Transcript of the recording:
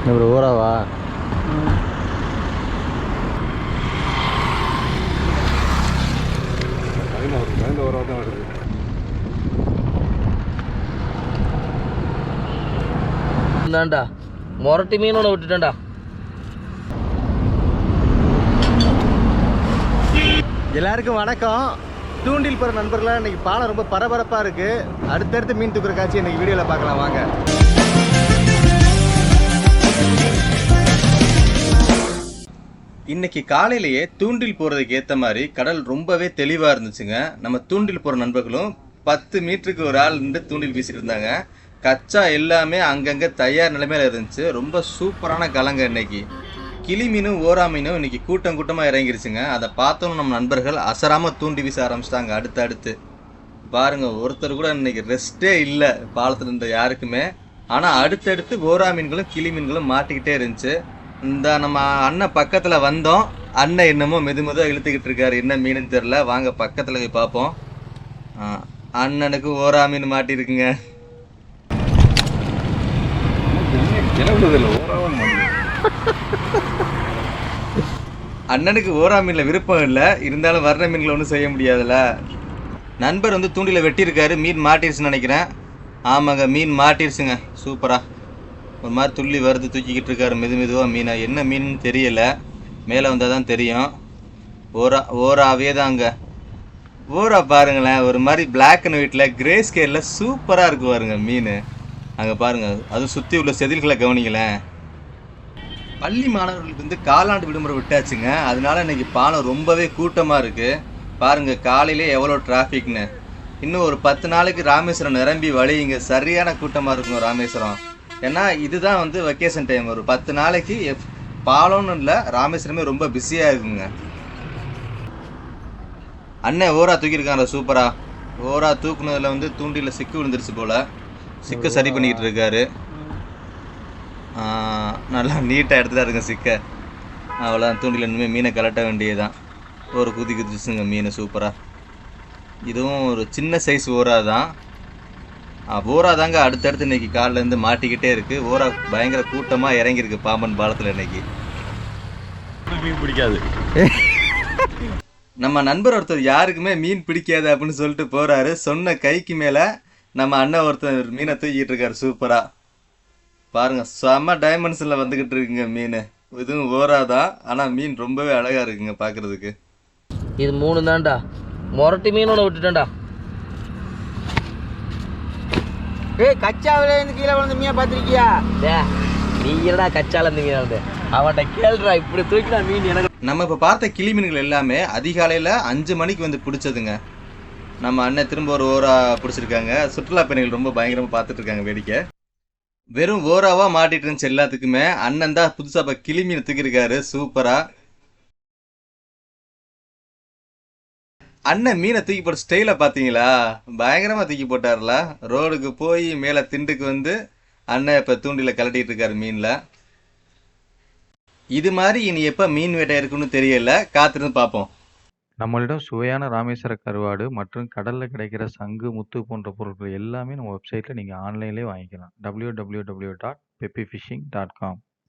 Bro ஊறாவா? இந்தாண்டா மொரட்டி மீன் ஒன்று விட்டுட்டேன்டா. எல்லாருக்கும் வணக்கம். தூண்டில் போகிற நண்பர்களாக இன்றைக்கி பாலம் ரொம்ப பரபரப்பாக இருக்குது. அடுத்தடுத்து மீன் தூக்குற காட்சி இன்றைக்கி வீடியோவில் பார்க்கலாம் வாங்க. இன்னைக்கு காலையிலேயே தூண்டில் போகிறதுக்கு ஏற்ற மாதிரி கடல் ரொம்பவே தெளிவாக இருந்துச்சுங்க. நம்ம தூண்டில் போகிற நண்பர்களும் 10 மீட்டருக்கு ஒரு ஆள் நின்று தூண்டில் வீசிட்டு இருந்தாங்க. கச்சா எல்லாமே அங்கங்கே தயார் நிலைமையில் இருந்துச்சு. ரொம்ப சூப்பரான கலங்க. இன்னைக்கு கிளி மீனும் ஓரா மீனும் இன்னைக்கு கூட்டம் கூட்டமாக இறங்கிருச்சுங்க. அதை பார்த்தோன்னு நம்ம நண்பர்கள் அசராமல் தூண்டி வீச ஆரம்பிச்சிட்டாங்க. அடுத்து பாருங்க, ஒருத்தர் கூட இன்னைக்கு ரெஸ்ட்டே இல்லை பாலத்தில் இருந்த யாருக்குமே. ஆனால் அடுத்தடுத்து ஓரா மீன்களும் கிளி மீன்களும் மாட்டிக்கிட்டே இருந்துச்சு. இந்த நம்ம அண்ணன் பக்கத்தில் வந்தோம். அண்ணன் என்னமோ மெதுமெதுவாக இழுத்துக்கிட்டு இருக்காரு. என்ன மீனுன்னு தெரில. வாங்க பக்கத்தில் போய் பார்ப்போம். அண்ணனுக்கு ஓரா மீன் மாட்டிருக்குங்க. அண்ணனுக்கு ஓரா மீனில் விருப்பம் இல்லை, இருந்தாலும் வர்ற மீன்களை ஒன்றும் செய்ய முடியாதுல்ல. நண்பர் வந்து தூண்டில வெட்டியிருக்காரு. மீன் மாட்டிருச்சுன்னு நினைக்கிறேன். ஆமாங்க, மீன் மாட்டிருச்சுங்க. சூப்பரா ஒரு மாதிரி துள்ளி வருது, தூக்கிக்கிட்டு இருக்காரு மெதுவாக மீனை. என்ன மீன் தெரியல, மேலே வந்தால் தான் தெரியும். ஓராவே தாங்க. ஓரா பாருங்களேன், ஒரு மாதிரி பிளாக் அண்ட் ஒயிட்டில் கிரே ஸ்கேலில் சூப்பராக இருக்கு பாருங்க மீன். அங்கே பாருங்க, அதுவும் சுற்றி உள்ள செதில்களை கவனிங்களேன். பள்ளி மாணவர்களுக்கு வந்து காலாண்டு விடுமுறை விட்டாச்சுங்க. அதனால இன்னைக்கு பாலம் ரொம்பவே கூட்டமாக இருக்குது. பாருங்கள் காலையிலே எவ்வளோ டிராஃபிக்னு. இன்னும் ஒரு 10 நாளைக்கு ராமேஸ்வரம் நிரம்பி வழியுங்க. சரியான கூட்டமாக இருக்கும் ராமேஸ்வரம். ஏன்னா இதுதான் வந்து வெக்கேஷன் டைம். ஒரு 10 நாளைக்கு பாலம்னு இல்லை, ராமேஸ்வரமே ரொம்ப பிஸியாக இருக்குங்க. அண்ணன் ஓரா தூக்கியிருக்காங்க சூப்பரா. ஓரா தூக்குனதில் வந்து தூண்டியில் சிக்கு விழுந்துருச்சு போல். சிக்கை சரி பண்ணிக்கிட்டு இருக்காரு. நல்லா நீட்டாக எடுத்துட்டாருங்க சிக்கை. அவ்வளோ தூண்டில் இனிமேல் மீனை கலட்ட வேண்டியதுதான். ஒரு குதிச்சுங்க மீன் சூப்பராக. இதுவும் ஒரு சின்ன சைஸ் ஓரா தான். ஓரா தாங்க அடுத்தடுத்து இன்னைக்கு காலிலேருந்து மாட்டிக்கிட்டே இருக்குது. ஓரா பயங்கர கூட்டமாக இறங்கியிருக்கு பாம்பன் பாலத்தில் இன்னைக்கு. மீன் பிடிக்காது. நம்ம நண்பர் ஒருத்தர் யாருக்குமே மீன் பிடிக்காது அப்படின்னு சொல்லிட்டு போகிறாரு. சொன்ன கைக்கு மேலே நம்ம அண்ணன் ஒருத்தர் மீனை தூக்கிட்டு இருக்காரு சூப்பராக. பாருங்க, செம்ம டைமென்ஷனில் வந்துக்கிட்டு இருக்குங்க மீன். இதுவும் ஓரா தான், ஆனால் மீன் ரொம்பவே அழகாக இருக்குங்க பார்க்குறதுக்கு. இது 3 தான்டா. மொரட்டி மீன் ஒன்று விட்டுட்டேன்டா. கச்சாவில இருந்து கீழே விழுந்த மீனை பார்த்துருக்கியா? நீ என்னடா கச்சால இருந்து மீன் வந்து அவன்கிட்ட கேள்றா. இப்படி தூக்கினா மீன் எனக்கு. நம்ம இப்போ பார்த்த கிளி மீன்கள் எல்லாமே அதிகாலையில் 5 மணிக்கு வந்து பிடிச்சதுங்க. நம்ம அண்ணன் திரும்ப ஒரு ஓரா பிடிச்சிருக்காங்க. சுற்றுலா பயணிகள் ரொம்ப பயங்கரமாக பார்த்துட்டு இருக்காங்க வேடிக்கை. வெறும் ஓராவாக மாட்டிட்டு இருந்துச்சு எல்லாத்துக்குமே. அண்ணன் தான் புதுசாக இப்போ கிளி மீன் தூக்கியிருக்காரு சூப்பராக. அண்ணன் மீனை தூக்கி போட்ட ஸ்டைலை பார்த்தீங்களா? பயங்கரமாக தூக்கி போட்டார்ல. ரோடுக்கு போய் மேலே திண்டுக்கு வந்து அண்ணன் இப்போ தூண்டில் கலட்டிகிட்டு இருக்காரு மீனில். இது மாதிரி இனி எப்போ மீன் வேட்டை இருக்குன்னு தெரியல, காத்திருந்து பார்ப்போம். நம்மளிடம் சுவையான ராமேஸ்வர கருவாடு மற்றும் கடலில் கிடைக்கிற சங்கு, முத்து போன்ற பொருட்கள் எல்லாமே நம்ம வெப்சைட்டில் நீங்கள் ஆன்லைன்லேயே வாங்கிக்கலாம். www.peppyfishing.com